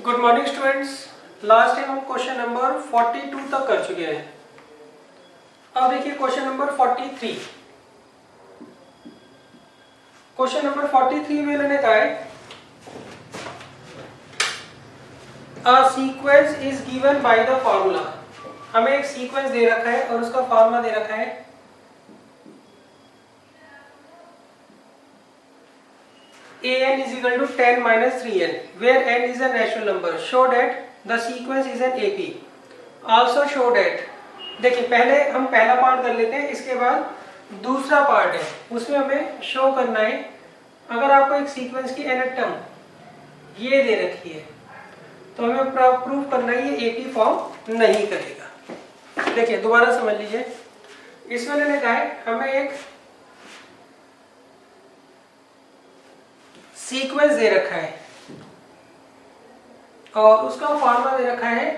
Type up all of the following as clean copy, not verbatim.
Good morning students. Last time हम question number 42 तक कर चुके हैं। अब देखिए क्वेश्चन नंबर 43। क्वेश्चन नंबर 43 में इन्होंने कहा है a sequence is given by the formula. हमें एक सीक्वेंस दे रखा है और उसका फार्मूला दे रखा है an is equal to 10 minus 3n where n is a natural number. Show that the sequence is an AP. Also show that, देखिए पहले हम पहला पार्ट कर लेते हैं, इसके बाद दूसरा पार्ट है उसमें हमें शो करना है अगर आपको एक सीक्वेंस की nth टर्म ये दे रखी है तो हमें प्रूव करना है ये AP फॉर्म नहीं करेगा। देखिए दोबारा समझ लीजिए, इसमें मैंने कहा है हमें एक सीक्वेंस दे रखा है और उसका फॉर्मूला दे रखा है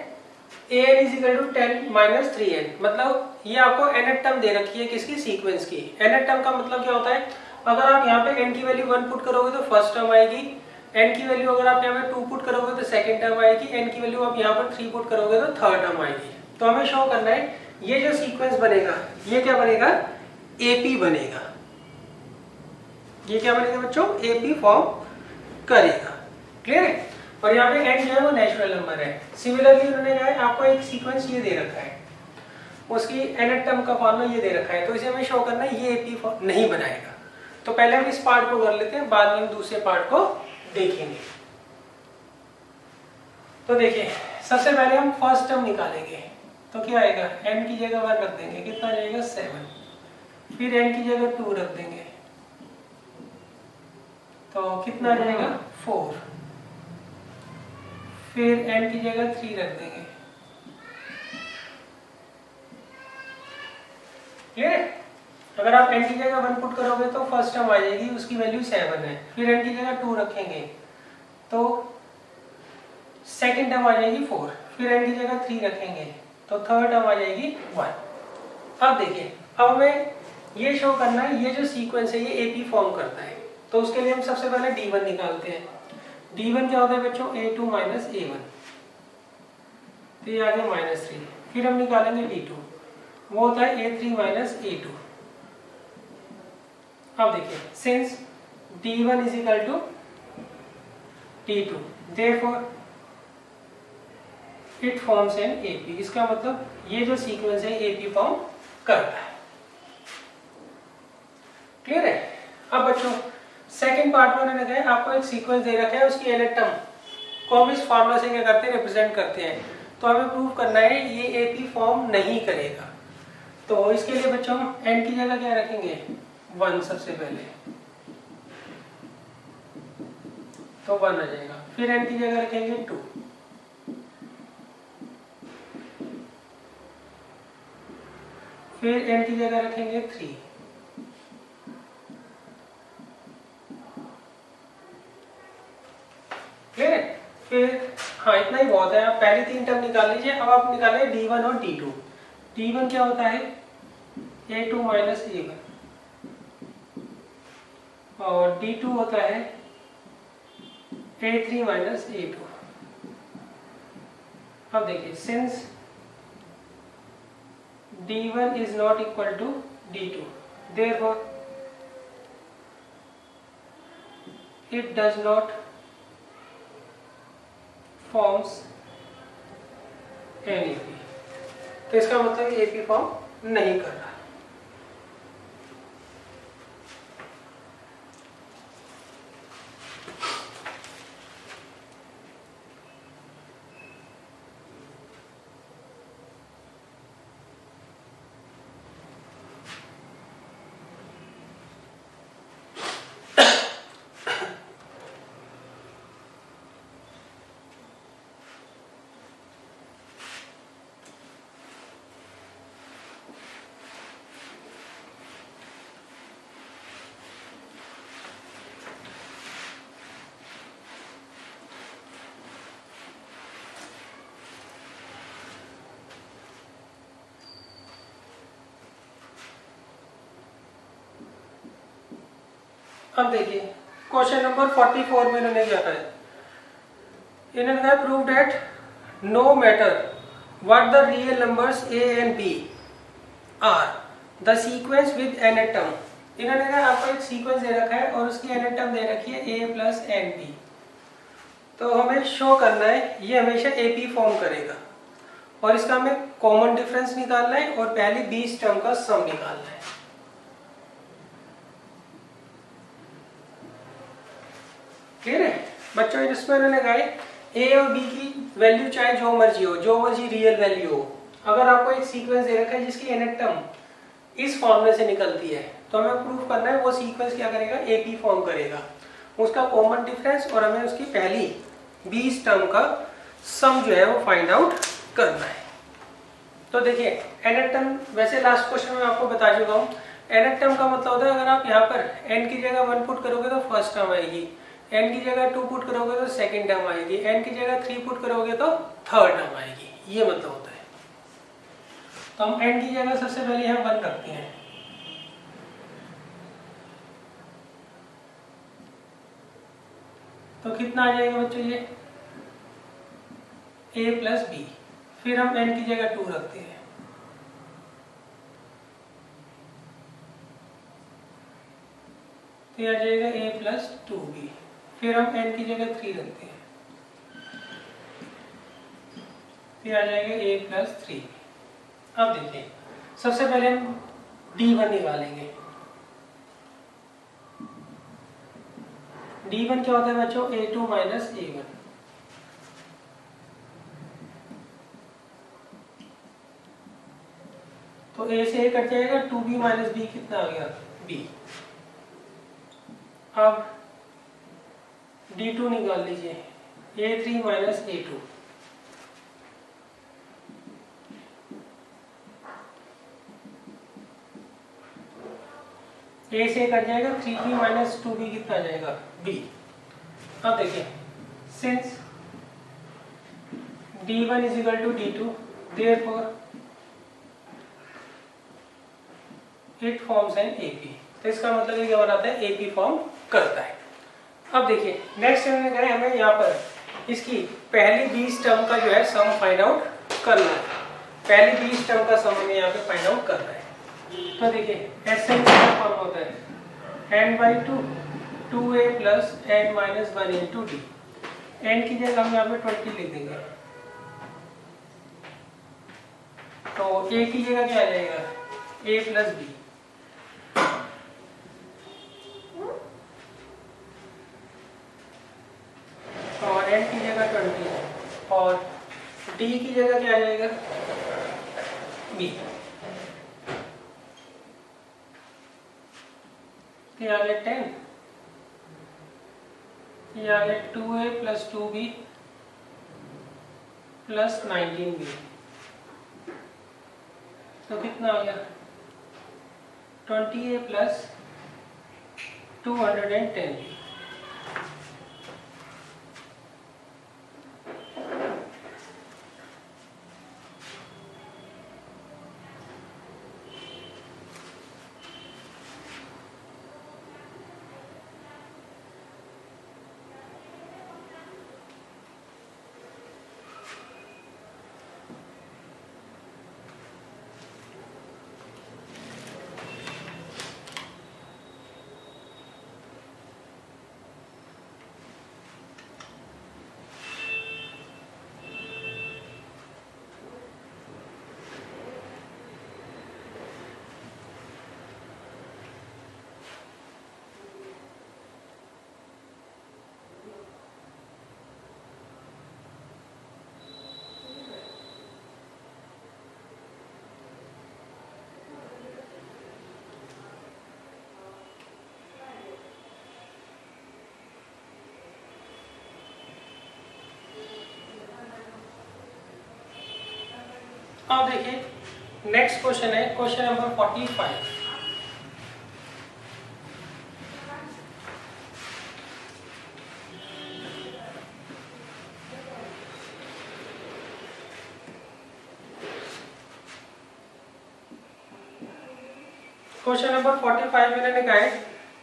an is equal to 10 minus 3n। मतलब ये आपको nth टर्म दे रखी है किसकी, सीक्वेंस की। nth टर्म का मतलब क्या होता है, अगर आप यहाँ पे n की वैल्यू 1 पुट करोगे तो फर्स्ट टर्म आएगी, n की वैल्यू अगर आप यहाँ पे 2 पुट करोगे तो सेकंड टर्म आएगी, n की वैल्यू आप यहाँ पर 3 पुट करोगे तो थर्ड टर्म आएगी। तो हमें शो करना है ये जो सीक्वेंस बनेगा ये क्या बनेगा, AP बनेगा। ये क्या बनेगा बच्चों, AP फॉर्म करेगा। क्लियर है। और यहाँ पे n जो है वो नेचुरल नंबर है। सिमिलरली उन्होंने क्या है आपको एक सीक्वेंस ये दे रखा है, उसकी nth टर्म का फॉर्मूला ये दे रखा है, तो इसे हमें शो करना है ये AP फॉर्म नहीं बनाएगा। तो पहले हम इस पार्ट को कर लेते हैं, बाद में हम दूसरे पार्ट को देखेंगे। तो देखिए सबसे पहले हम फर्स्ट टर्म निकालेंगे तो क्या आएगा, n की जगह 1 रख देंगे, कितना जाएगा 7, फिर n की जगह 2 रख देंगे तो कितना जाएगा 4, फिर n की जगह 3 रख देंगे। क्लियर है। अगर आप n की जगह 1 पुट करोगे तो फर्स्ट टर्म आ जाएगी, उसकी वैल्यू 7 है, फिर n की जगह 2 रखेंगे तो सेकंड टर्म आ जाएगी 4, फिर n की जगह 3 रखेंगे तो थर्ड टर्म आ जाएगी 1। अब देखिए अब हमें ये शो करना है ये जो सीक्वेंस है ये AP फॉर्म करता है, तो उसके लिए हम सबसे पहले D1 निकालते हैं। D1 क्या होता है बच्चों, A2 माइनस A1, तो ये आ गया -3। फिर हम निकालेंगे D2, वो होता है A3 माइनस A2। अब देखिए since D1 is equal to D2 therefore it forms an AP। इसका मतलब ये जो सीक्वेंस है AP फॉर्म करता है। क्लियर है। अब बच्चों सेकंड पार्ट में उन्होंने कहा आपको एक सीक्वेंस दे रखा है, उसकी nth टर्म को हम इस फार्मूला से क्या करते हैं, रिप्रेजेंट करते हैं। तो हमें प्रूव करना है ये AP फॉर्म नहीं करेगा। तो इसके लिए बच्चों हम n की जगह क्या रखेंगे 1 सबसे पहले, तो 1 आ जाएगा, फिर n की जगह रखेंगे 2, फिर n की जगह रखेंगे 3, क्लियर है। फिर हाँ इतना ही बहुत है, आप पहली 3 टर्म निकाल लीजिए। अब आप निकालें D1 और D2। D1 क्या होता है A2 माइनस A1 और D2 होता है A3 माइनस A2। अब देखिए since D1 is not equal to D2 therefore it does not forms an AP। तो इसका मतलब AP फॉर्म नहीं कर रहा। अब देखिए क्वेश्चन नंबर 44 में इन्होंने क्या कहा है, इन्होंने कहा prove that no matter what the real numbers a and b are the sequence with nth term. इन्होंने कहा आपको एक सीक्वेंस दे रखा है और उसकी nth टर्म दे रखी है a प्लस एन बी, तो हमें शो करना है ये हमेशा AP फॉर्म करेगा और इसका हमें कॉमन डिफरेंस निकालना है और पहली 20 टर्म का सम निकालना है। क्लियर है बच्चों? इसमें उन्होंने कहा A और B की वैल्यू चाहे जो मर्जी रियल वैल्यू हो, अगर आपको एक सीक्वेंस दे रखा है जिसकी nth टर्म इस फॉर्मूले से निकलती है तो हमें प्रूफ करना है वो सीक्वेंस क्या करेगा, AP फॉर्म करेगा, उसका कॉमन डिफरेंस और हमें उसकी पहली 20 टर्म का सम जो है वो फाइंड आउट करना है। तो देखिए nth टर्म, वैसे लास्ट क्वेश्चन में आपको बता चुका हूँ, nth टर्म का मतलब होता है अगर आप यहाँ पर n की जगह 1 पुट करोगे तो फर्स्ट टर्म आएगी, n की जगह 2 पुट करोगे तो सेकंड टर्म आएगी, n की जगह 3 पुट करोगे तो थर्ड टर्म आएगी, ये मतलब होता है। तो हम n की जगह सबसे पहले हम 1 रखते हैं, तो कितना आ जाएगा बच्चों ये a प्लस बी, फिर हम n की जगह 2 रखते हैं, तो ये आ जाएगा a प्लस 2b, फिर हम n की जगह 3 रखते हैं, फिर आ जाएगा a प्लस 3। अब देखिए सबसे पहले हम d1 निकालेंगे। d1 क्या होता है बच्चों, a2 माइनस a1, तो a से a कट जाएगा, 2b माइनस b कितना आ गया, b। अब d2 निकाल लीजिए, a3 माइनस a2, a से कट जाएगा, 3b माइनस 2b कितना आ जाएगा, b। अब देखिए since d1 is equal to d2 therefore it forms an AP, तो इसका मतलब ये क्या बनाता है, AP फॉर्म करता है। अब देखिए नेक्स्ट में करें, हमें यहाँ पर इसकी पहली 20 टर्म का जो है सम फाइंड आउट करना है, पहली 20 टर्म का सम हमें यहाँ पे फाइंड आउट करना है। तो देखिए Sn का फॉर्म होता है n/2 2a plus n minus 1 into D, n की जगह हम यहाँ पे 20 लिख देंगे, तो a की जगह क्या आ जाएगा, a प्लस बी, और n की जगह 20 और d की जगह क्या आ जाएगा, b, ये आ गया 10, ये आ गया 2a plus 2b plus 19b, तो कितना आ गया 20a प्लस 210b। अब देखिए नेक्स्ट क्वेश्चन है क्वेश्चन नंबर 45। क्वेश्चन नंबर 45 में इन्होंने कहा है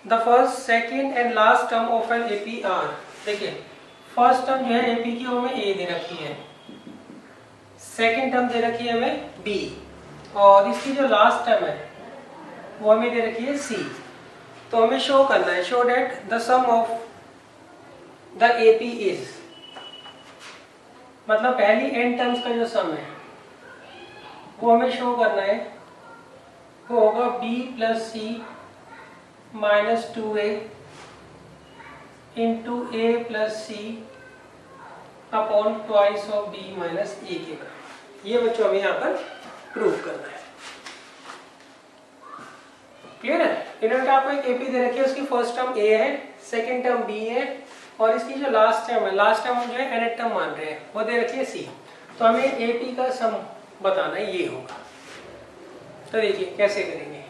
the first second and last term of an AP are. देखिए फर्स्ट टर्म जो है एपी की वो हमें ए दे रखी है, सेकंड टर्म दे रखी है हमें बी, और इसकी जो लास्ट टर्म है वो हमें दे रखी है सी। तो हमें शो करना है, show that the sum of the AP is, मतलब पहली n टर्म्स का जो सम है वो हमें शो करना है, वो होगा b plus C minus 2a into a plus C upon twice of b minus a के बराबर। ये बच्चों हमें यहाँ पर प्रूव करना है। क्लियर है? इन्होंने आपको एक एपी दे रखी है, उसकी फर्स्ट टर्म a है, सेकंड टर्म b है, और इसकी जो लास्ट टर्म है, लास्ट टर्म हम जो है nth टर्म मान रहे हैं, वो दे रखी है c। तो हमें एपी का सम बताना है, ये होगा। तो देखिए कैसे करेंगे।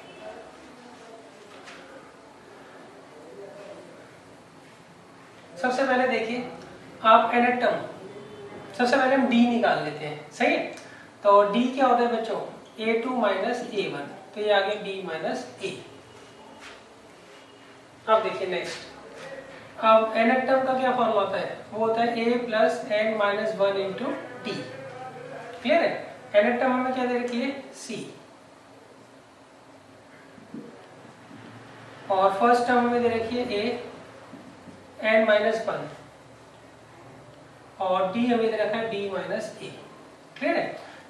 सबसे पहले देखिए आप nth टर्म, सबसे पहले हम d निकाल लेते हैं, सही है? तो d क्या होता है बच्चों, a2 माइनस a1, तो ये आ गया b माइनस a। अब देखिए नेक्स्ट, अब nth टर्म का क्या फॉर्मूला होता है, वो होता है a plus n minus 1 into T. Clear है? nth टर्म हमें क्या दे रखी है, c, और फर्स्ट टर्म हमें दे रखी है a n माइनस 1, और d हमें दे रखा है b माइनस a। क्लियर है?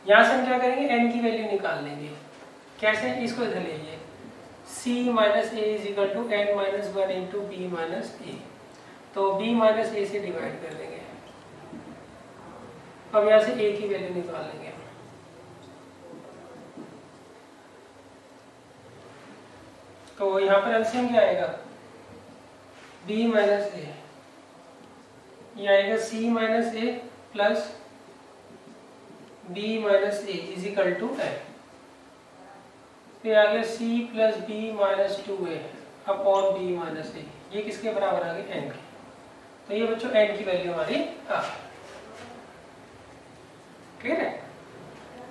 यहाँ से हम क्या करेंगे, n की वैल्यू निकाल लेंगे। कैसे? इसको इधर ले लीजिए, c minus a is equal to n minus 1 into b minus a, तो b माइनस a से डिवाइड कर देंगे। अब यहाँ से a की वैल्यू निकाल लेंगे। तो यहाँ पर एलसीएम क्या आएगा, b माइनस a, ये आएगा c minus a plus b minus a is equal to n। फिर आ गया c plus b minus 2a upon b minus a, ये किसके बराबर आ गया, n के। तो ये बच्चों n की वैल्यू हमारी आ गई। क्लियर है?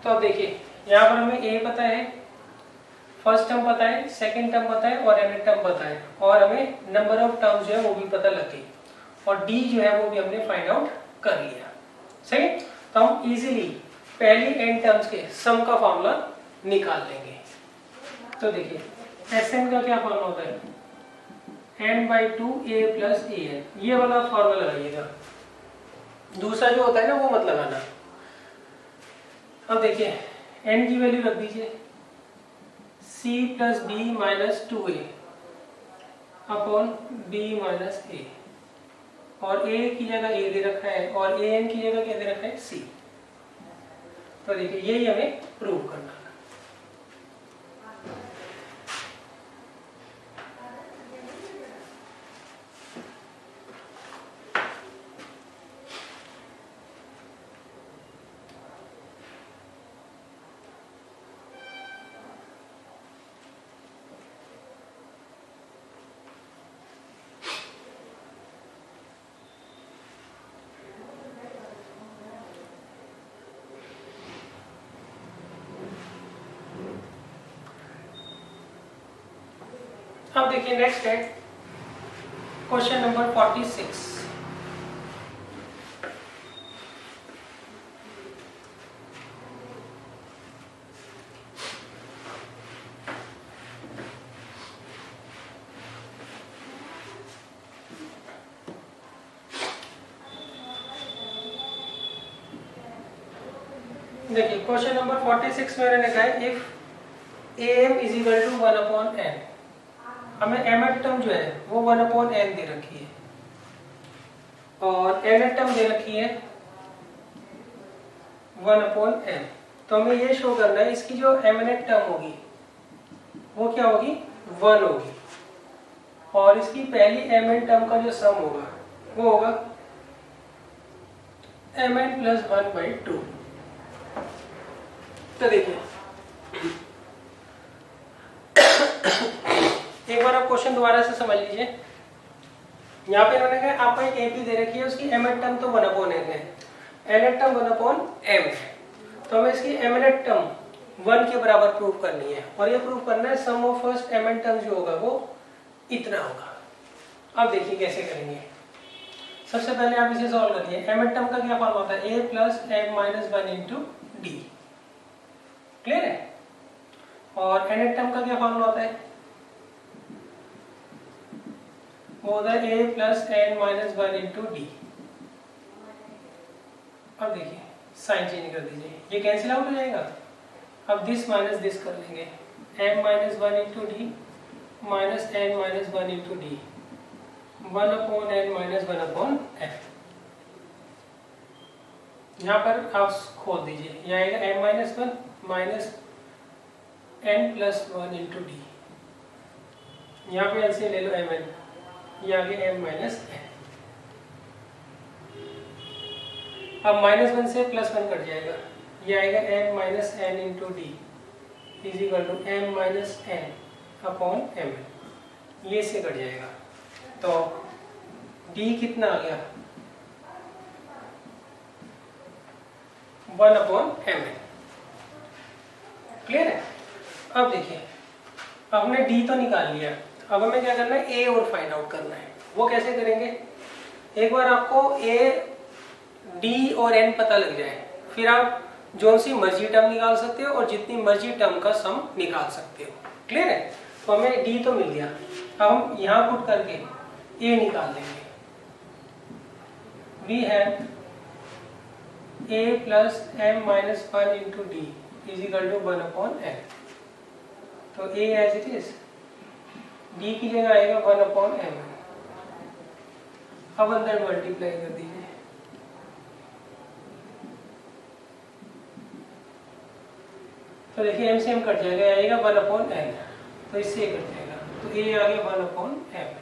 तो अब देखिए यहाँ पर हमें a पता है, फर्स्ट टर्म पता है, सेकंड टर्म पता है, और nth टर्म पता है, और हमें नंबर ऑफ टर्म्स जो है वो भी पता लग गई, और d जो है वो भी हमने फाइंड आउट कर लिया। सही? तो हम इजीली पहली n टर्म्स के सम का फॉर्मूला निकाल लेंगे। तो देखिए Sn का क्या फॉर्मूला होता है, n/2 a प्लस an, ये वाला फॉर्मूला लगाइएगा, दूसरा जो होता है ना वो मत लगाना। अब देखिए n की वैल्यू रख दीजिए, c plus b minus 2a upon b minus a, और a की जगह a दे रखा है, और an की जगह क्या दे रखा है, c। तो देखिए यही हमें प्रूव करना है। अब देखिए नेक्स्ट है क्वेश्चन नंबर 46। देखिए क्वेश्चन नंबर 46 में मैंने कहा है if am is equal to 1 upon n, हमें mth टर्म जो है वो 1 अपॉन n दे रखी है, और nth टर्म दे रखी है 1 अपॉन n। तो हमें ये शो करना है इसकी जो mth टर्म होगी वो क्या होगी, 1 होगी, और इसकी पहली mn टर्म का जो सम होगा वो होगा mn प्लस 1/2। तो देखिए एक बार आप क्वेश्चन दोबारा से समझ लीजिए। यहाँ पे इन्होंने कहा आपको एक एपी दे रखी है, उसकी mth टर्म तो 1 अपॉन n है, nth टर्म 1 अपॉन m है, तो हमें इसकी mth टर्म 1 के बराबर प्रूव करनी है, और ये प्रूव करना है sum of first mn term जो होगा वो इतना होगा। अब देखिए कैसे करेंगे। सबसे पहले आप इसे सॉल्व करिए। एम एन टर्म का क्या फॉर्म होता है, a plus M minus one into D, clear है। और एन एन टर्म का क्या फॉर्मूला होता है, वो होता है a plus n minus one into d. अब देखिए साइन चेंज कर दीजिए, ये कैंसिल आउट हो जाएगा। अब दिस माइनस दिस कर लेंगे, M minus one into D minus N minus one into D, one upon N minus one upon N. यहाँ पर आप खोल दीजिए, यहाँ आएगा M minus one minus N plus one into D, यहाँ पे ऐसे ले लो एम एन, ये आगे एम माइनस एन। अब माइनस वन से प्लस वन कट जाएगा, ये आएगा M minus N into D is equal to M minus N upon M N, ये से कट जाएगा। तो डी कितना आ गया, one upon M N, clear है। अब देखिए हमने डी तो निकाल लिया, अब हमें क्या करना है, ए और फाइंड आउट करना है। वो कैसे करेंगे, एक बार आपको ए डी और एन पता लग जाए, फिर आप जो सी मर्जी टर्म निकाल सकते हो और जितनी मर्जी टर्म का सम निकाल सकते हो, क्लियर है। तो हमें डी तो मिल गया, अब हम यहाँ पुट करके ए निकाल लेंगे। We have A plus M minus one into D is equal to one upon N. तो A as it is, D की जगह आएगा वन अपॉन एम। अब अंदर मल्टीप्लाई कर दीजिए, तो देखिए एम से एम कट जाएगा, आएगा वन अपॉन एन, तो इससे कट जाएगा, तो ए आ गया वन अपॉन एम।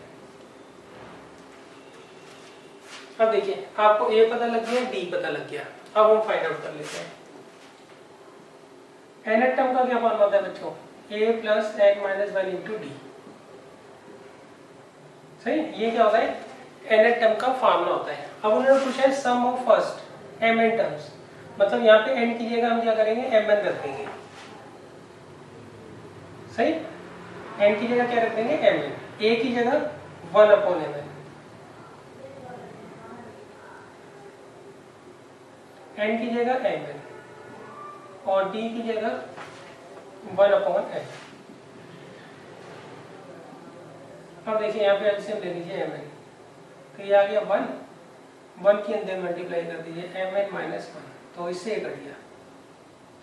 अब देखिए आपको ए पता लग गया, डी पता लग गया, अब हम फाइंड आउट कर लेते हैं। एन टर्म का क्या फॉर्मूला होता है बच्चों, a plus n minus one into d, सही। ये क्या होता है, एन टर्म का फॉर्मूला होता है। अब उन्होंने पूछा है sum of first m n terms, मतलब यहाँ पे एन की जगह हम क्या करेंगे, एम एन रख देंगे, सही। एन की जगह क्या रख देंगे, एम एन, ए की जगह one upon M N, N की जगह एम एन और डी की जगह वन अपॉन एन। अब देखिए यहाँ पे एलसीएम ले लीजिए एम एन, तो ये आ गया वन, वन के अंदर मल्टीप्लाई कर दीजिए एम एन माइनस वन, तो इससे कट गया,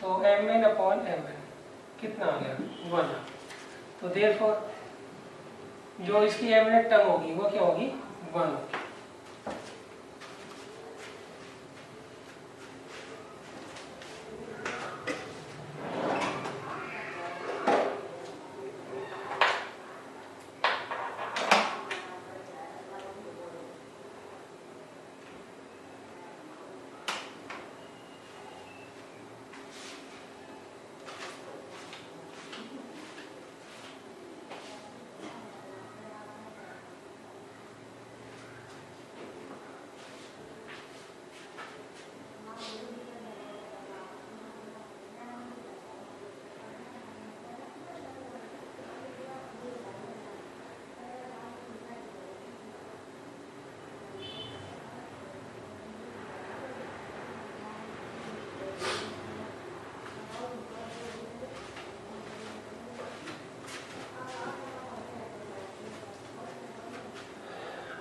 तो M N upon M N कितना आ गया, वन। तो देयरफॉर जो इसकी एम एन टर्म होगी वो क्या होगी, वन होगी।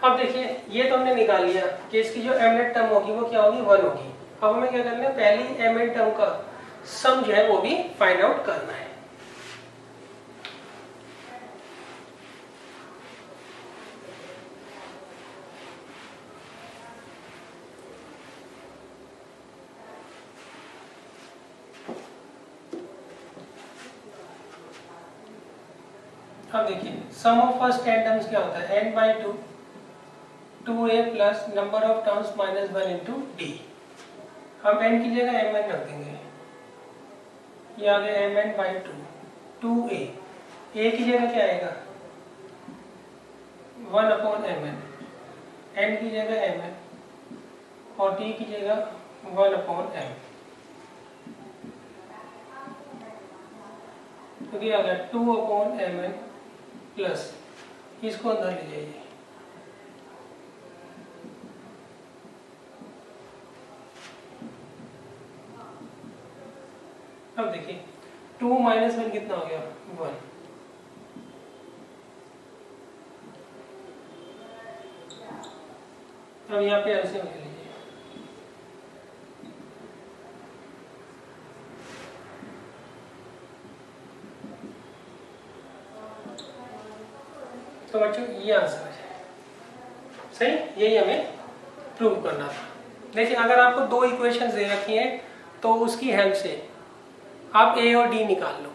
अब देखिए ये तो हमने निकाल लिया कि इसकी जो एम एन टर्म होगी वो क्या होगी, वन होगी। अब हमें क्या करना है, पहली एम एन टर्म का सम जो है वो भी फाइंड आउट करना है। अब देखिए सम ऑफ फर्स्ट n टर्म्स क्या होता है, n by two, 2a plus number of terms minus one into D. हम n की जगह एम एन रख देंगे, ये आ गया M N by two, 2a, a की जगह क्या आएगा, one upon M N, n की जगह एम एन और d की जगह वन अपॉन एम, तो क्या आ गया two upon M N plus, इसको अंदर ले जाइए, अब देखिए 2 माइनस 1 कितना हो गया 1। अब यहाँ पे एलसीएम ले लीजिए। तो बच्चों ये आंसर है सही, यही हमें प्रूव करना था। देखिए अगर आपको दो इक्वेशंस दे रखी हैं तो उसकी हेल्प से आप ए और डी निकाल लो,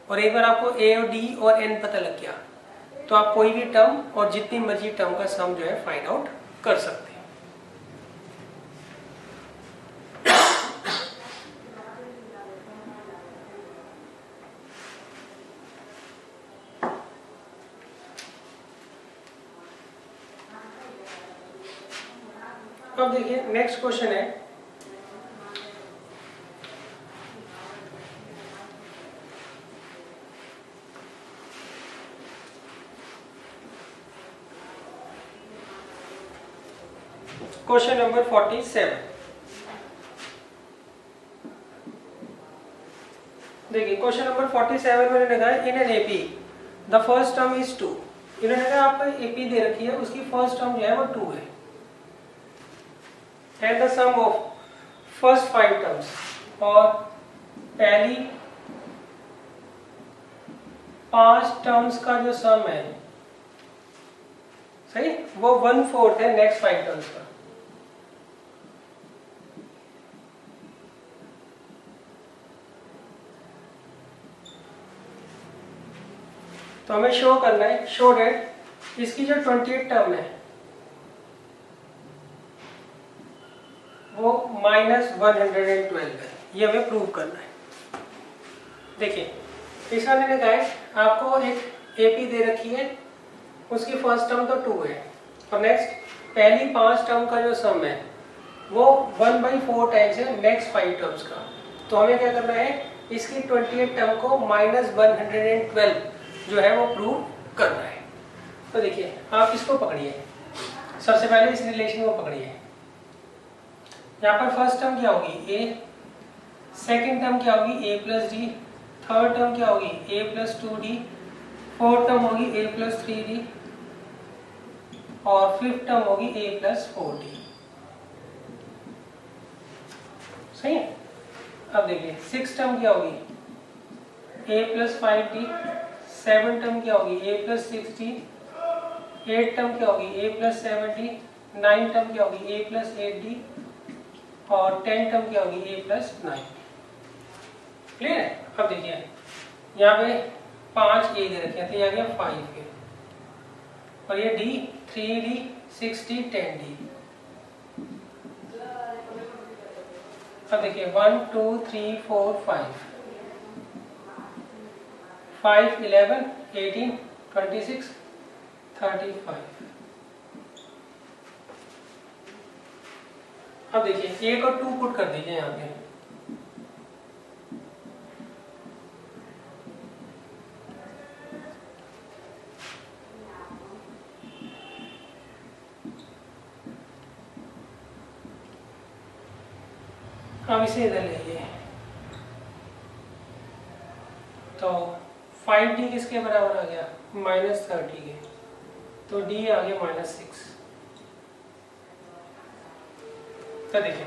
और एक बार आपको ए और डी और एन पता लग गया तो आप कोई भी टर्म और जितनी मर्जी टर्म का सम जो है फाइंड आउट कर सकते हैं। अब देखिए नेक्स्ट क्वेश्चन है क्वेश्चन नंबर 47। देखिए क्वेश्चन नंबर 47 में लिखा है in an AP the first term is 2। इन्होंने कहा आपको एपी दे रखी है, उसकी फर्स्ट टर्म जो है वो 2 है, and the sum of first 5 terms, और पहली 5 टर्म्स का जो सम है सही वो 1/4 है नेक्स्ट 5 टर्म्स का। तो हमें शो करना है, शो डेट इसकी जो 28 टर्म है वो -112 है, ये हमें प्रूव करना है। देखिए इसका मैंने कहा है आपको एक एपी दे रखी है, उसकी फर्स्ट टर्म तो 2 है, और नेक्स्ट पहली 5 टर्म का जो सम है वो 1/4 टाइम्स है नेक्स्ट 5 टर्म्स का। तो हमें क्या करना है, इसकी 28 टर्म को -112 जो है वो प्रूव करना है। तो देखिए आप इसको पकड़िए, सबसे पहले इस रिलेशन को पकड़िए। यहाँ पर फर्स्ट टर्म क्या होगी a, सेकंड टर्म क्या होगी a plus D, third term क्या होगी a plus 2d, fourth term होगी a प्लस 3d, और फिफ्थ टर्म होगी a प्लस 4d। सही है। अब देखिए सिक्स टर्म क्या होगी a plus 5d, seven term क्या होगी a plus 6d, eight term क्या होगी a plus 7d, nine term क्या होगी a प्लस 8d, और 10 टर्म क्या होगी a प्लस 9। क्लियर है। अब देखिए यहाँ पे 5 a दे रखे थे, ये आ गया 5 a, और ये d 3d 6d 10d। अब देखिए 1 2 3 4 5 5 11 18 26 35। अब देखिए 1 और 2 पुट कर दीजिए यहाँ पे, अब इसे इधर ले आइए। तो 5d किसके बराबर आ गया -30 के, तो d आ गया -6। तो देखिए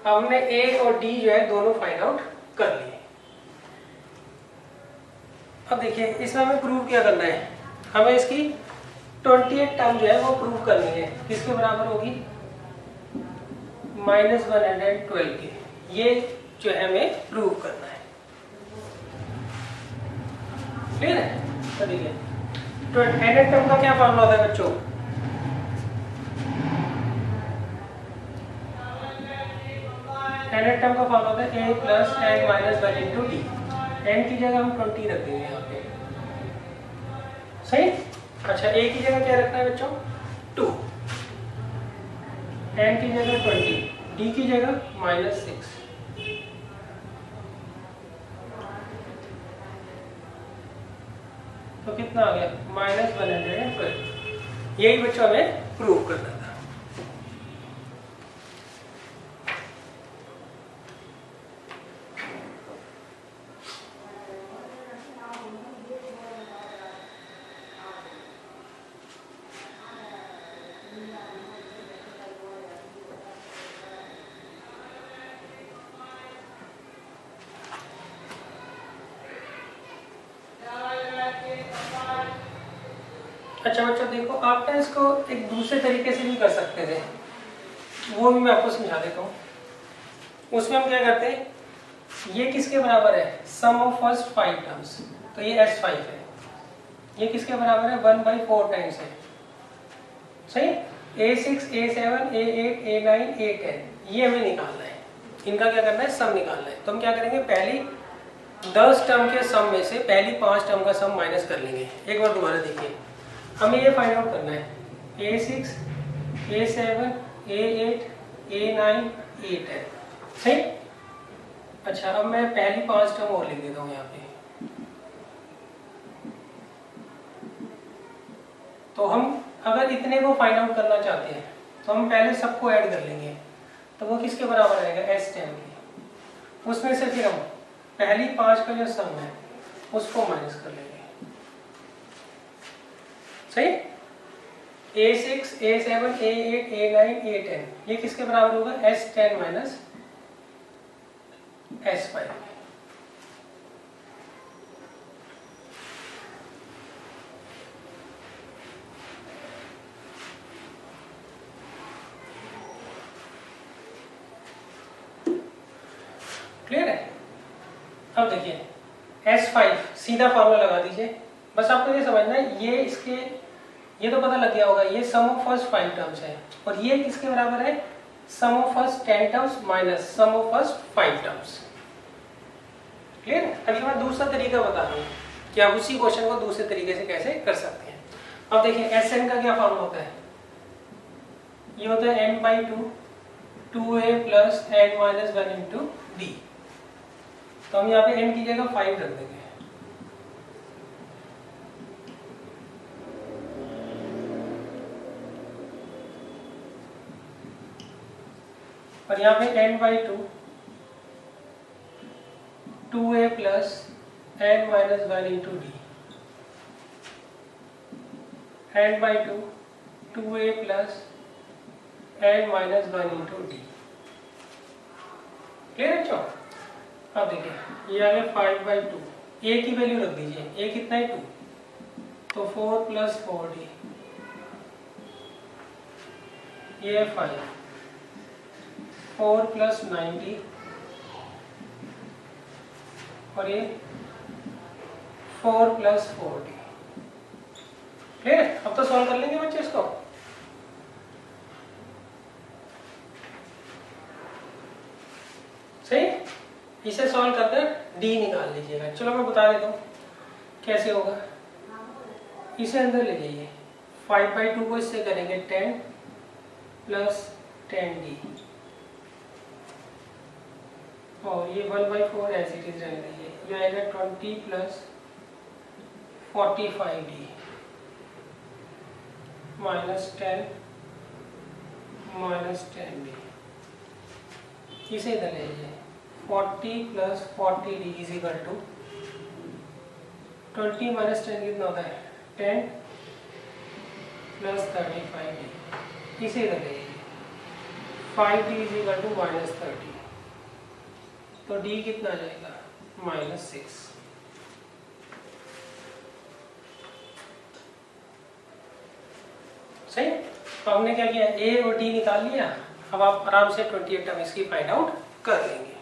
अब हमने a और d जो है दोनों फाइंड आउट कर लिए। अब देखिए इसमें हमें प्रूव क्या करना है, हमें इसकी 28 टर्म जो है वो प्रूव करनी है, किसके बराबर होगी -112 के। ये जो है हमें प्रूव करना है। क्लियर है। तो देखिए तो एन टर्म का क्या फॉर्मूला होता है बच्चों, एन टर्म का फॉर्मूला होता है a plus n minus 1 into D. n की जगह हम 20 रख देंगे यहाँ पे, सही। अच्छा a की जगह क्या रखना है बच्चों 2, n की जगह 20, d की जगह -6। तो कितना आ गया -112। यही बच्चों हमें प्रूव करना था। अच्छा बच्चों देखो, आप ना इसको एक दूसरे तरीके से भी कर सकते थे, वो भी मैं आपको समझा देता हूँ। उसमें हम क्या करते हैं, ये किसके बराबर है, सम ऑफ फर्स्ट 5 टर्म्स, तो ये S5 है। ये किसके बराबर है, 1/4 टाइम्स है, सही। A6 A7 A8 A9 A10 ये हमें निकालना है, इनका क्या करना है, सम निकालना है। तो हम क्या करेंगे, पहली 10 टर्म के सम में से पहली 5 टर्म का सम माइनस कर लेंगे। एक बार दोबारा देखिए, हमें ये फाइंड आउट करना है A6 A7 A8 A9 A10, सही। अच्छा अब मैं पहली 5 टर्म और लिख देता हूँ यहाँ पे। तो हम अगर इतने को फाइंड आउट करना चाहते हैं तो हम पहले सबको ऐड कर लेंगे, तो वो किसके बराबर आएगा, S10 के। उसमें से फिर हम पहली 5 का जो सम है उसको माइनस कर लेंगे, सही। A6 A7 A8 A9 A10 ये किसके बराबर होगा, S10 माइनस S5। क्लियर है। अब देखिए S5 सीधा फॉर्मूला लगा दीजिए, बस आपको ये समझना है, ये इसके ये तो पता लग गया होगा, ये सम ऑफ फर्स्ट 5 टर्म्स है, और ये किसके बराबर है, sum of first 10 terms minus sum of first 5 terms. Clear है। अभी मैं दूसरा तरीका बता रहा हूँ कि आप उसी क्वेश्चन को दूसरे तरीके से कैसे कर सकते हैं। अब देखिए Sn का क्या फॉर्मूला होता है, ये होता है n/2 2a plus n minus 1 into d। तो हम यहाँ पे n की जगह 5 रख देंगे, और यहाँ पे n/2 2a plus n minus 1 into D, n/2 2a plus n minus 1 into D. Clear है। अब देखिए ये आ गया 5/2, a की वैल्यू रख दीजिए, a कितना है 2, तो 4 प्लस 4d, ये है 5, 4 प्लस 90, और ये 4 प्लस 4d। क्लियर है। अब तो सॉल्व कर लेंगे बच्चे इसको। सही, इसे सॉल्व करते हैं, d निकाल लीजिएगा। चलो मैं बता देता हूँ कैसे होगा। इसे अंदर ले जाइए, 5/2 को इससे करेंगे 10 प्लस 10d, और ये 1/4 एज इट इज रहने दीजिए। ये आएगा 20 plus 45d minus 10 minus 10d। इसे इधर ले लीजिए, 40 plus 40d is equal to 20 minus 10 कितना होता है, 10 प्लस 35d। इसे इधर ले लीजिए, 5d is equal to minus 30, तो d कितना आ जाएगा, -6। सही। तो हमने क्या किया, a और d निकाल लिया। अब आप आराम से 28 टर्म इसकी फाइंड आउट कर लेंगे।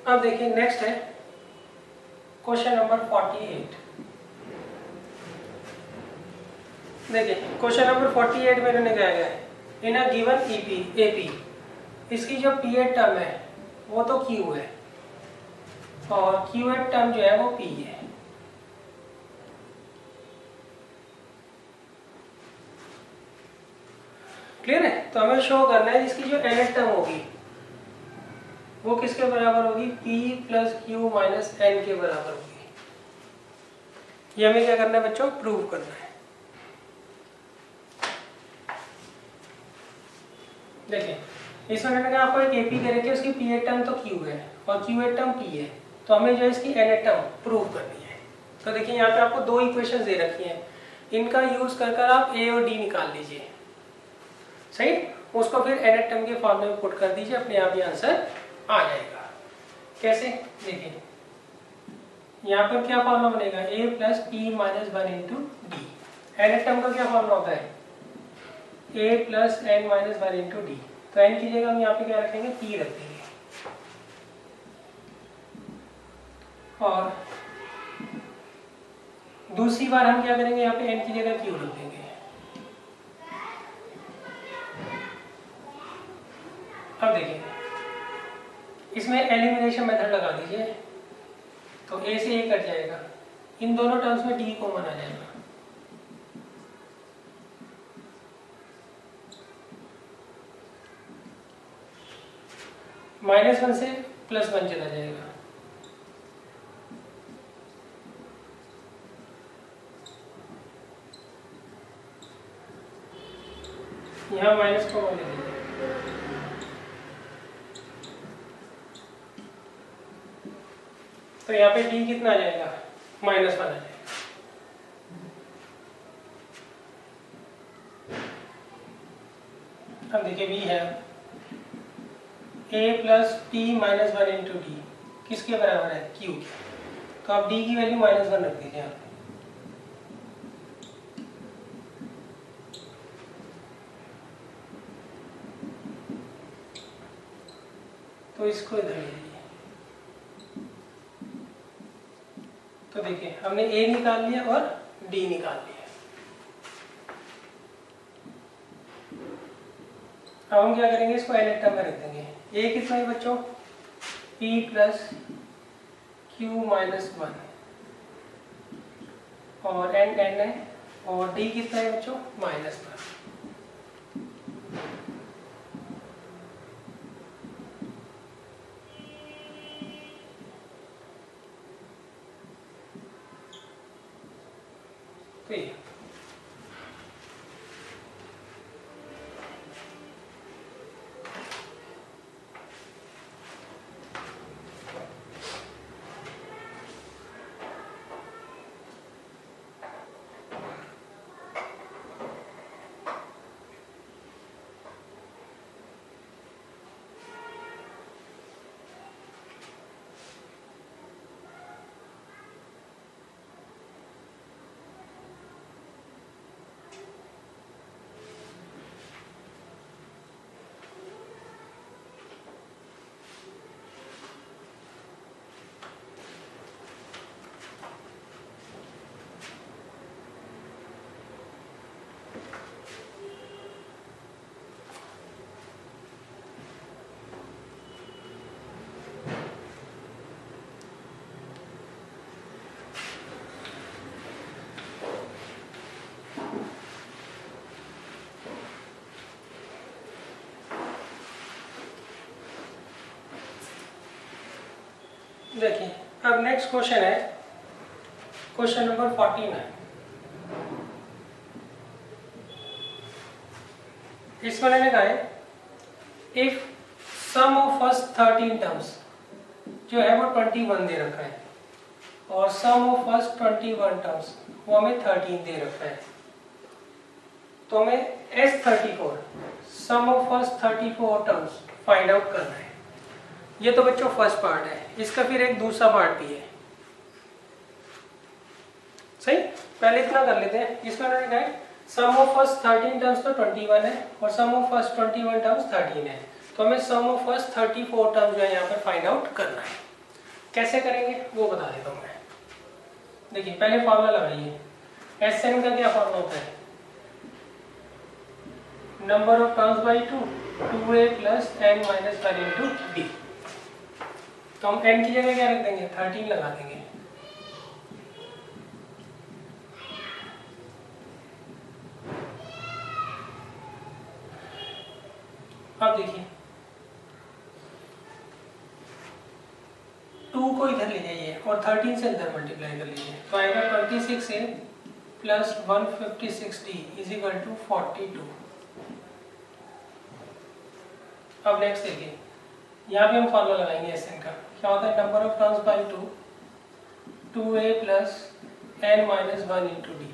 अब देखिए नेक्स्ट है क्वेश्चन नंबर 48। देखिए क्वेश्चन नंबर 48 में इन्होंने क्या गया है, इन अ गिवन एपी, इसकी जो पीएड टर्म है वो तो क्यू है, और क्यूएड टर्म जो है वो पी है। क्लियर है। तो हमें शो करना है इसकी जो एनएड टर्म होगी वो किसके बराबर होगी, P plus Q minus N के बराबर होगी। ये हमें क्या करना है बच्चों, प्रूव करना है। देखिए इसमें मैंने कहा आपको एक एपी दे रखी है, उसकी पीएड टर्म तो क्यू है, और क्यूएट टर्म पी है, तो हमें जो है इसकी एनएट टर्म प्रूव करनी है। तो देखिए यहाँ पे आपको दो इक्वेशंस दे रखी हैं, इनका यूज कर कर आप ए और डी निकाल लीजिए, सही। उसको फिर एनएट टर्म के फॉर्म में पुट कर दीजिए, अपने आप ही आंसर आ जाएगा। कैसे, देखिए यहाँ पर क्या फॉर्मूला बनेगा, a plus p minus 1 into d. Nth term का क्या फॉर्मूला होता है, a plus n minus 1 into d. तो n की जगह हम यहाँ पे क्या रखेंगे, p रख देंगे, और दूसरी बार हम क्या करेंगे, यहाँ पे n की जगह q रख देंगे। अब देखिए इसमें एलिमिनेशन मेथड लगा दीजिए, तो a से a कट जाएगा, इन दोनों टर्म्स में d कॉमन आ जाएगा, -1 से +1 चला जाएगा, यहाँ माइनस कॉमन ले लीजिए, तो यहाँ पे d कितना आ जाएगा, -1 आ जाएगा। अब देखिए b है a plus p minus 1 into D, किसके बराबर है, q के। तो आप d की वैल्यू -1 रख दीजिए यहाँ पे, तो इसको इधर ले लीजिए। तो देखिए हमने a निकाल लिया और d निकाल लिया। अब हम क्या करेंगे, इसको एनएट टर्म में रख देंगे। a कितना है बच्चों, p प्लस q माइनस 1, और n है, और d कितना है बच्चों, -1। तो ये देखिए अब नेक्स्ट क्वेश्चन है, क्वेश्चन नंबर 14 है। इसमें मैंने कहा है if sum of first 13 terms जो है वो 21 दे रखा है, और सम ऑफ फर्स्ट 21 टर्म्स वो हमें 13 दे रखा है, तो हमें S34 sum of first 34 terms find out करना है। ये तो बच्चों फर्स्ट पार्ट है, इसका फिर एक दूसरा पार्ट भी है, सही। पहले इतना कर लेते हैं। इसमें मैंने कहा है सम ऑफ फर्स्ट 13 टर्म्स तो 21 है, और सम ऑफ फर्स्ट 21 टर्म्स 13 है, तो हमें सम ऑफ फर्स्ट 34 टर्म्स जो है यहाँ पर फाइंड आउट करना है। कैसे करेंगे वो बता देता हूँ मैं। देखिए पहले फॉर्मूला लगाइए, Sn का क्या फॉर्मूला होता है, number of terms by 2, 2a plus n minus 1 into d. तो हम n की जगह क्या रख देंगे, 13 लगा देंगे। अब देखिए 2 को इधर ले जाइए और 13 से इधर मल्टीप्लाई कर लीजिए, तो आएगा 26a plus 156d is equal to 42। अब नेक्स्ट देखिए यहाँ पे हम फॉर्मूला लगाएंगे एस एन का, क्या होता है number of terms by 2, 2a plus n minus 1 into d.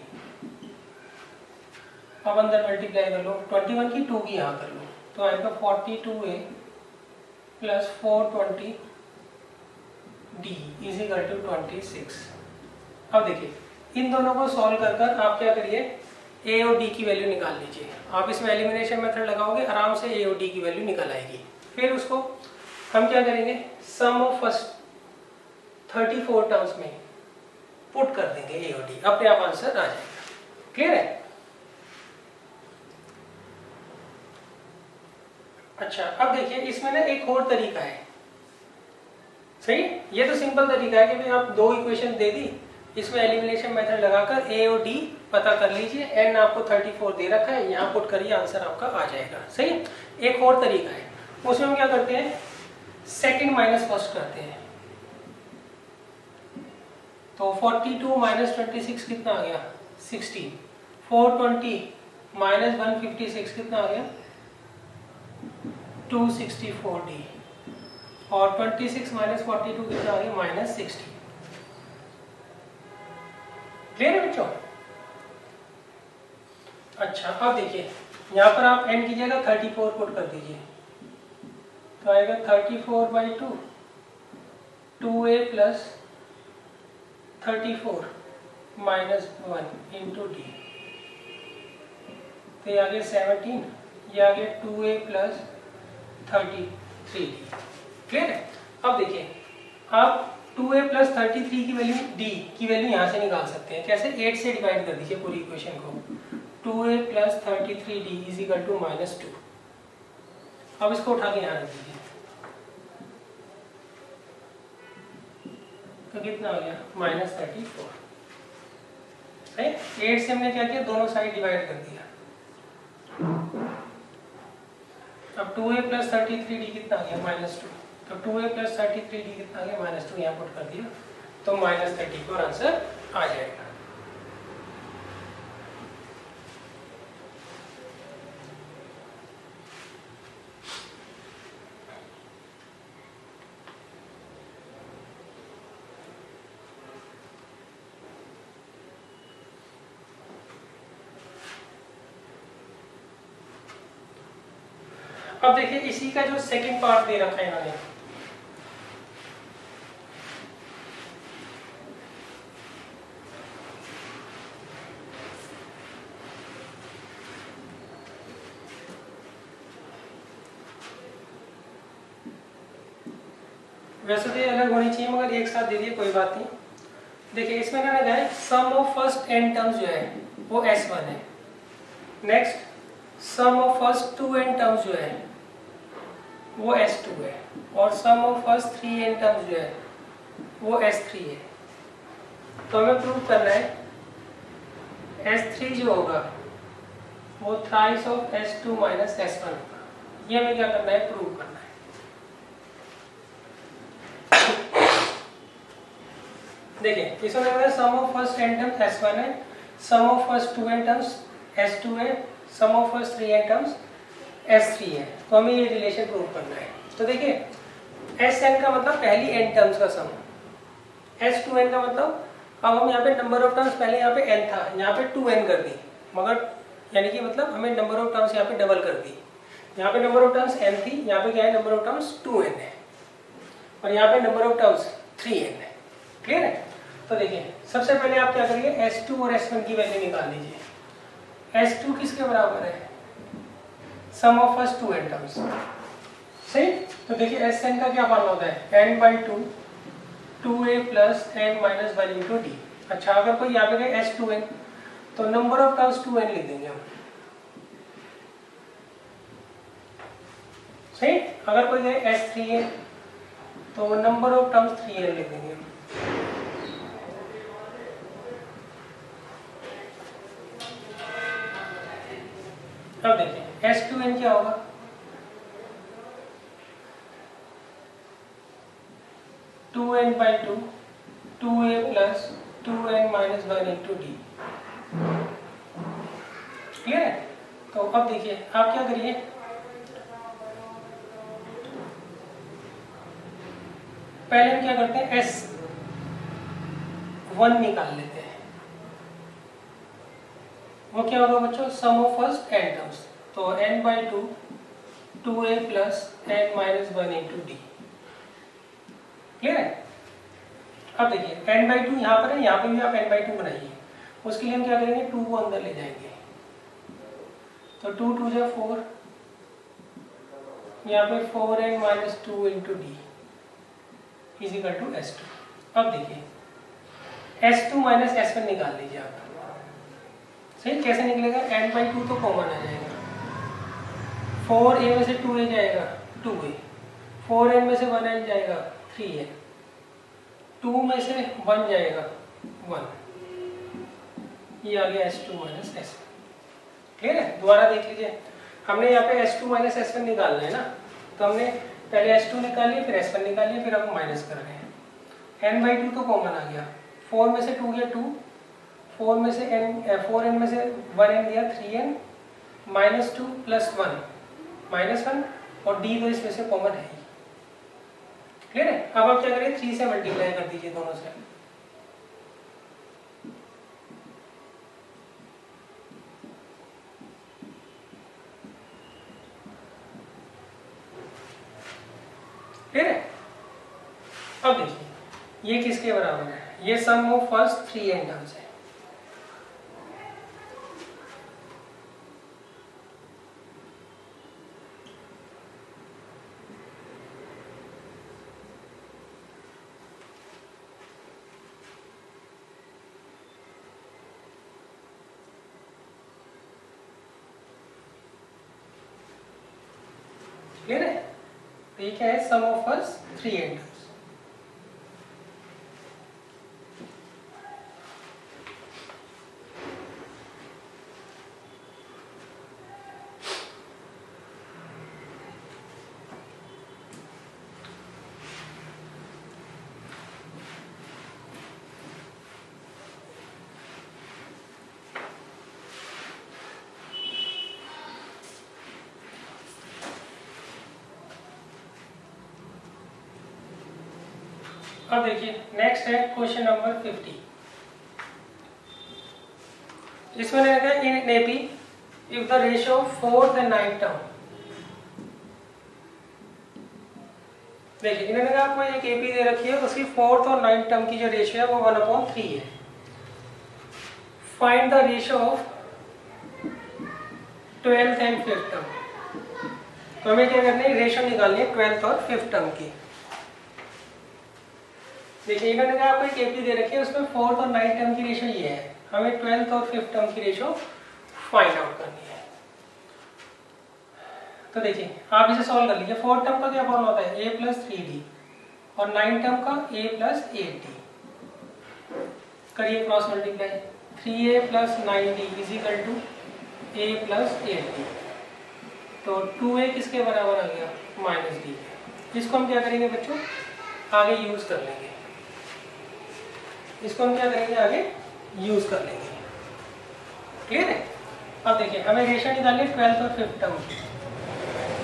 अब अंदर मल्टीप्लाई कर लो, 21 की 2 की यहाँ कर लो, तो आएगा 42a plus 420 D is equal to 26। अब देखिए इन दोनों को सॉल्व कर कर आप क्या करिए, a और d की वैल्यू निकाल लीजिए। आप इसमें एलिमिनेशन मेथड लगाओगे, आराम से a और d की वैल्यू निकल आएगी। फिर उसको हम क्या करेंगे, सम ऑफ फर्स्ट 34 टर्म्स में पुट कर देंगे a और d, अपने आप आंसर आ जाएगा। क्लियर है? अच्छा अब देखिए इसमें ना एक और तरीका है, सही। ये तो सिंपल तरीका है कि भाई आप दो इक्वेशन दे दी, इसमें एलिमिनेशन मेथड लगाकर a और d पता कर लीजिए, n आपको 34 दे रखा है, यहाँ पुट करिए आंसर आपका आ जाएगा, सही। एक और तरीका है, उसमें हम क्या करते हैं, सेकंड माइनस फर्स्ट करते हैं। तो 42 माइनस 26 कितना आ गया, 16। 420 माइनस 156 कितना आ गया, 264 डी। और 26 माइनस 42 कितना आ गया, माइनस 60। क्लियर है बच्चों? अच्छा अब देखिए यहाँ पर आप n की जगह 34 पुट कर दीजिए, तो आएगा 34 by 2, 2a plus 34 minus 1 into d. तो ये आ गया 17, ये आ गया 2a प्लस 33 डी। क्लियर है? अब देखिए आप 2a प्लस 33 की वैल्यू, d की वैल्यू यहाँ से निकाल सकते हैं। कैसे? 8 से डिवाइड कर दीजिए पूरी इक्वेशन को। 2a plus 33 D is equal to minus 2। अब इसको उठा के यहाँ रख दीजिए, तो कितना आ गया, माइनस 34। सही। 8 से हमने क्या किया, दोनों साइड डिवाइड कर दिया। अब 2a प्लस 33 डी कितना आ गया, माइनस 2। तो 2a प्लस 33 डी कितना आ गया, माइनस 2, यहाँ पुट कर दिया, तो माइनस 34 आंसर आ जाएगा। अब देखिए इसी का जो सेकंड पार्ट दे रखा है इन्होंने, वैसे तो ये अलग होनी चाहिए मगर एक साथ दे दिए, कोई बात नहीं। देखिए इसमें क्या लगा है, sum of first n terms जो है वो s1 है। Next sum of first 2n terms जो है वो s2 है, और सम ऑफ फर्स्ट 3n टर्म्स जो है वो s3 है। तो हमें प्रूव करना है s3 जो होगा वो thrice of s2 minus s1 होगा। ये हमें क्या करना है, प्रूव करना है। देखिए इसमें लग रहा है sum of first n terms s1 है, sum of first 2n terms s2 है, sum of first 3n terms s3 है। तो हमें ये रिलेशन प्रूव करना है। तो देखिए sn का मतलब पहली n टर्म्स का सम, s2n का मतलब, अब हम यहाँ पे नंबर ऑफ टर्म्स, पहले यहाँ पे n था, यहाँ पे 2n कर दी, मगर यानी कि मतलब हमें नंबर ऑफ टर्म्स यहाँ पे डबल कर दी। यहाँ पे नंबर ऑफ टर्म्स n थी, यहाँ पे क्या है, नंबर ऑफ टर्म्स 2n है, और यहाँ पे नंबर ऑफ टर्म्स 3n है। क्लियर है? तो देखिए सबसे पहले आप क्या करिए, s2 और s1 की वैल्यू निकाल लीजिए। s2 किसके बराबर है, sum of first 2n terms, सही। तो देखिए sn का क्या फॉर्मूला होता है, n by 2 2a plus n minus 1 into D. अच्छा अगर कोई यहाँ पे गए s2n, तो नंबर ऑफ टर्म्स 2n लिख देंगे हम, सही। अगर कोई गए s3n, तो नंबर ऑफ टर्म्स 3n लिख देंगे हम। अब देखिए s2n क्या होगा, two N by 2 2a plus 2n minus 1 into D. Clear है? तो अब देखिए आप क्या करिए, पहले हम क्या करते हैं S1 निकाल लेते हैं। वो क्या होगा बच्चों, सम ऑफ फर्स्ट एन टर्म्स, तो n/2 2a plus n minus 1 into D. Clear है? अब देखिए n/2 यहाँ पर है, यहाँ पे भी आप n/2 बनाइए। उसके लिए हम क्या करेंगे, 2 को अंदर ले जाएंगे, तो 2 2 जा 4, यहाँ पे 4n minus 2 into D is equal to S2। अब देखिए S2 माइनस S1 निकाल लीजिए आप। सही, कैसे निकलेगा, n/2 तो कॉमन आ जाएगा, 4a में से 2a जाएगा 2a, 4n में से 1n जाएगा 3n, 2 में से 1 जाएगा 1, ये आ गया S2 माइनस S1। क्लियर है? दोबारा देख लीजिए, हमने यहाँ पे S2 माइनस S1 निकालना है ना, तो हमने पहले S2 निकालिए फिर S1 निकालिए, फिर हम माइनस कर रहे हैं। n/2 तो कॉमन आ गया, 4 में से 2 गया 2, 4 में से n 4n में से 1n गया 3n, माइनस 2 प्लस 1 माइनस 1, और d तो इसमें से कॉमन है ही। क्लियर है? अब आप क्या करें, 3 से मल्टीप्लाई कर दीजिए दोनों से। क्लियर है? अब देखिए ये किसके बराबर है, ये सम ऑफ फर्स्ट 3n टर्म्स है। क्लियर है? तो ये क्या है, sum of first 3n terms. अब देखिए नेक्स्ट है क्वेश्चन नंबर 50। इसमें रहेगा in AP if the ratio of 4th and 9th term. देखिए इन्होंने कहा आपको एक एपी दे रखी है, उसकी 4th और 9th टर्म की जो रेशियो है वो 1/3 है। Find the ratio of 12th and 5th term. तो हमें क्या करना है, रेशियो निकालनी है 12th और 5th टर्म की। देखिए इन्होंने कहा आपको एक एपी दे रखी है, उसमें 4th और 9th टर्म की रेशियो ये है, हमें 12th और 5th टर्म की रेशियो फाइंड आउट करनी है। तो देखिए आप इसे सॉल्व कर लीजिए। 4th टर्म का क्या फॉर्मूला होता है, a प्लस 3d, और 9th टर्म का a प्लस 8d। करिए cross multiply, 3a plus 9d is equal to a plus 8d। तो 2a किसके बराबर आ गया, माइनस d। इसको हम क्या करेंगे बच्चों, आगे यूज कर लेंगे। इसको हम क्या करेंगे, आगे यूज कर लेंगे। क्लियर है? अब देखिए हमें रेशियो निकालनी है 12th और 5th टर्म की।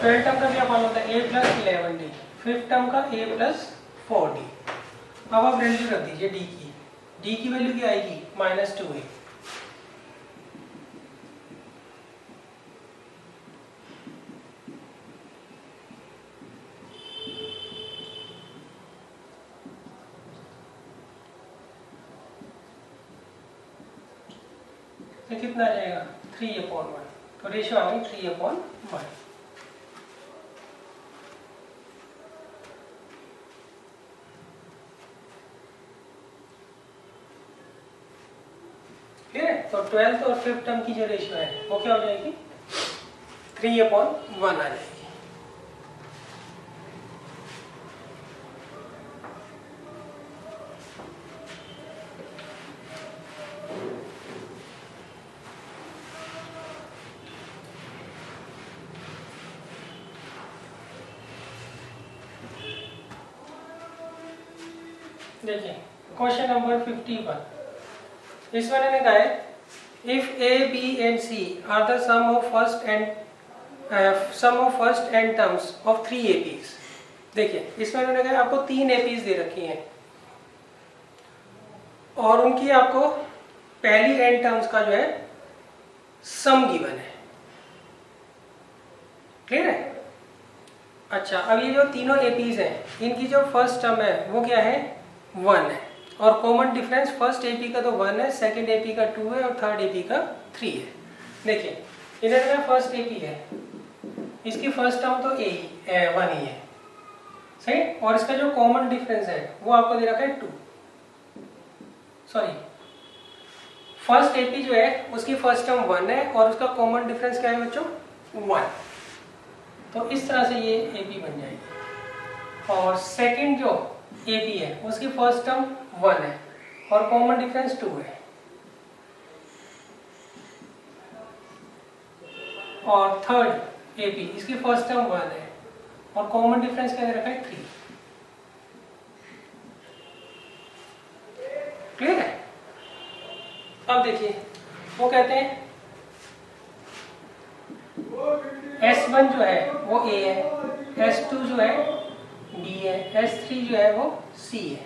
12th टर्म का क्या फॉर्मूला होता है, a plus 11d, 5th term का a प्लस 4d। अब आप वैल्यू रख दीजिए d की वैल्यू क्या आएगी, माइनस 2a। तो कितना आ जाएगा, 3/1। तो रेशियो आ गई 3/1। ठीक है? तो 12th और 5th टर्म की जो रेशियो है वो क्या हो जाएगी, 3/1 आ जाएगी। देखिए क्वेश्चन नंबर 51। इसमें मैंने कहा है if a b and c are the sum of first and terms of 3 APs। देखिए इसमें उन्होंने कहा आपको 3 एपीज दे रखी हैं और उनकी आपको पहली n टर्म्स का जो है सम गिवन है। क्लियर है? अच्छा, अब ये जो तीनों एपीज हैं इनकी जो फर्स्ट टर्म है वो क्या है 1 है और कॉमन डिफरेंस फर्स्ट एपी का तो 1 है, सेकंड एपी का 2 है और थर्ड एपी का 3 है। देखिए इधर का फर्स्ट एपी है, इसकी फर्स्ट टर्म तो ए ही 1 ही है, सही। और इसका जो कॉमन डिफरेंस है वो आपको दे रखा है 2, सॉरी फर्स्ट एपी जो है उसकी फर्स्ट टर्म 1 है और उसका कॉमन डिफरेंस क्या है बच्चों 1। तो इस तरह से ये एपी बन जाएगी। और सेकंड जो एपी है उसकी फर्स्ट टर्म 1 है और कॉमन डिफरेंस 2 है। और थर्ड एपी इसकी फर्स्ट टर्म 1 है और कॉमन डिफरेंस क्या दे रखा है 3। क्लियर है? अब देखिए वो कहते हैं S1 जो है वो A है, S2 जो है B है, S3 जो है वो C है।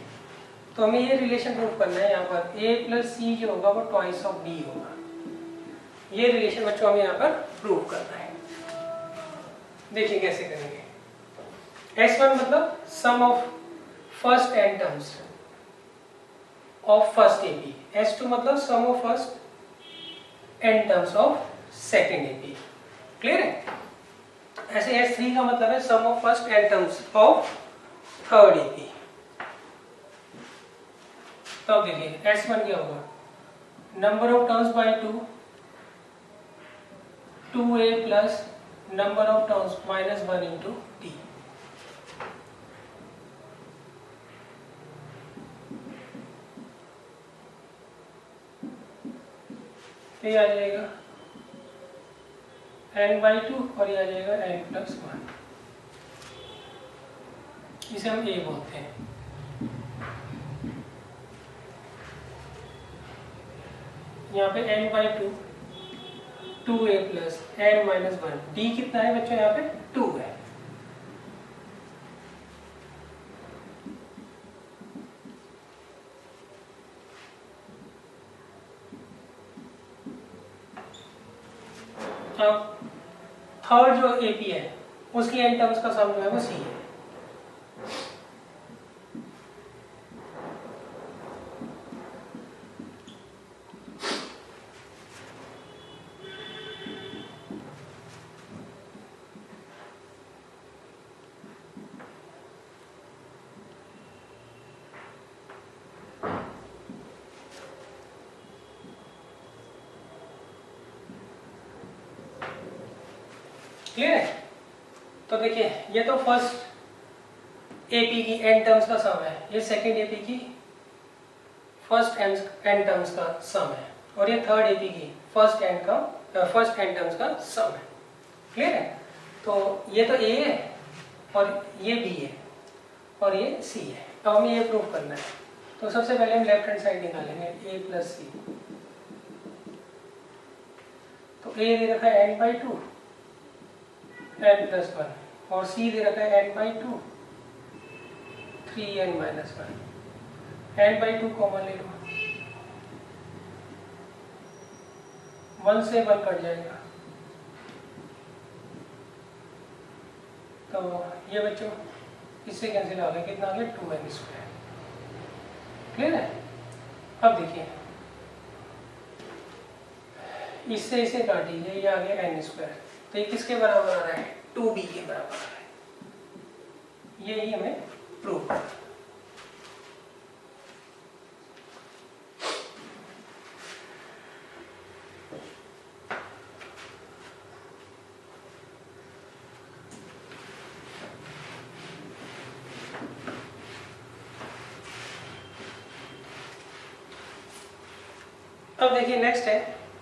तो हमें ये रिलेशन प्रूव करना है यहाँ पर A प्लस C जो होगा वो ट्वाइस ऑफ B होगा। ये रिलेशन बच्चों हमें यहाँ पर प्रूव करना है। देखिए कैसे करेंगे। S1 मतलब sum of first n terms of first AP, S2 मतलब sum of first n terms of second AP. Clear है? ऐसे S3 का मतलब है sum of first n terms of third AP. तो देखिए S1 क्या होगा number of terms by 2, 2a plus number of terms minus 1 into t। ये आ जाएगा n/2 और ये आ जाएगा n+1। इसे हम a बोलते हैं। यहाँ पे n/2 2a plus n-1 d कितना है बच्चों यहाँ पे 2 है। अब थर्ड जो एपी है उसकी n टर्म्स का सम जो है वो c है। क्लियर है? तो देखिए ये तो फर्स्ट एपी की n टर्म्स का सम है, ये सेकंड एपी की फर्स्ट n टर्म्स का सम है और ये थर्ड एपी की फर्स्ट n टर्म्स का सम है। क्लियर है? तो ये तो a है और ये b है और ये c है। अब हमें ये प्रूव करना है। तो सबसे पहले हम लेफ्ट हैंड साइड निकालेंगे a प्लस c। तो a दे रखा है n/2 n+1 और c दे रखा है n/2 3n-1। n/2 कॉमन ले लो, 1 से 1 कट जाएगा। तो ये बच्चों इससे कैंसिल आ गया, कितना आ गया 2n²। क्लियर है? अब देखिए इससे इसे काटिए, ये आ गया n²। तो ये किसके बराबर आ रहा है 2b के बराबर आ रहा है। यही हमें प्रूव करना है। अब देखिए नेक्स्ट है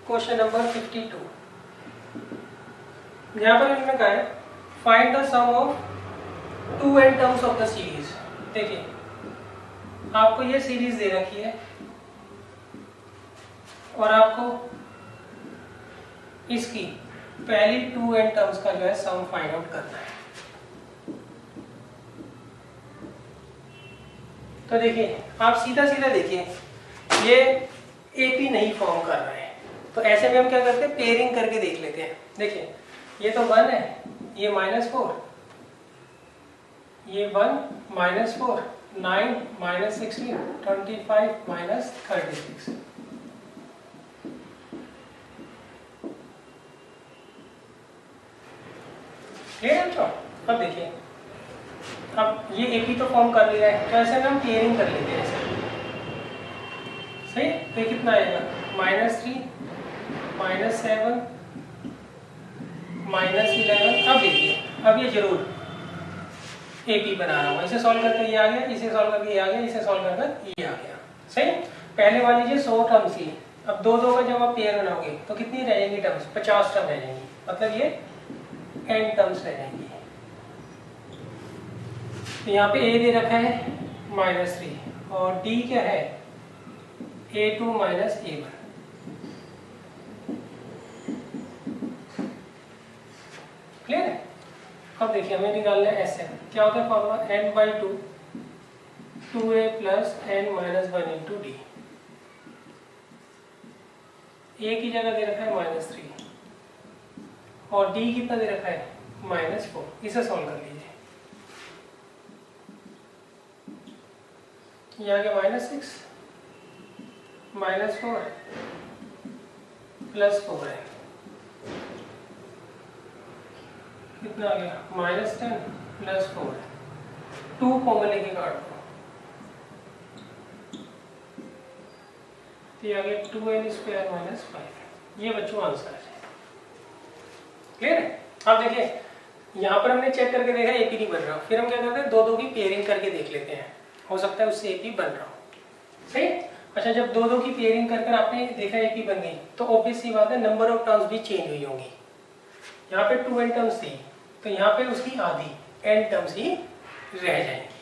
क्वेश्चन नंबर 52। यहाँ पर इन्होंने कहा है find the sum of 2n terms of the series. देखिए आपको ये सीरीज दे रखी है और आपको इसकी पहली 2n टर्म्स का जो है सम फाइंड आउट करना है। तो देखिए आप सीधा सीधा देखिए ये एपी नहीं फॉर्म कर रहा है, तो ऐसे में हम क्या करते हैं, पेयरिंग करके देख लेते हैं। देखिए ये तो 1 है, ये -4, ये 1 -4, 9 -16, 25 -36। क्लियर है बच्चों? अब देखिए अब ये एपी तो फॉर्म कर लिया है, तो ऐसे में हम पेयरिंग कर लेते हैं ऐसे। सही, तो ये कितना आएगा, -3 -7 -11। अब देखिए अब ये जरूर एपी बना रहा हूँ, इसे सॉल्व करके ये आ गया, इसे सॉल्व करके ये आ गया, इसे सॉल्व करके ये आ गया। सही, पहले वाली जो 100 टर्म्स थी, अब दो दो का जब आप पेयर बनाओगे तो कितनी रह जाएंगी टर्म्स, 50 टर्म रह जाएंगी, मतलब ये n टर्म्स रह जाएंगी। तो यहाँ पे a दे रखा है -3 और d क्या है, a2 -a1। क्लियर है? अब देखिए हमें निकालना है Sn, क्या होता है formula, n/2 2a + n - 1 × d। a की जगह दे रखा है -3 और d कितना दे रखा है -4। इसे सॉल्व कर लीजिए, ये आ गया -6 -4 +4 है, कितना आ गया -10 +4 है। 2 कॉमन लेके काट दो, तो ये आ गया 2n² - 5। ये बच्चों आंसर है। क्लियर है? अब देखिए यहाँ पर हमने चेक करके देखा एपी नहीं बन रहा, फिर हम क्या करते हैं, दो दो की पेयरिंग करके देख लेते हैं, हो सकता है उससे एपी बन रहा हो। सही। अच्छा, जब दो दो की पेयरिंग कर आपने देखा एपी बन गई, तो ऑब्वियस सी बात है नंबर ऑफ टर्म्स भी चेंज हुई होंगी। यहाँ पे 2n टर्म्स थी, तो यहाँ पे उसकी आधी n टर्म्स ही रह जाएंगी।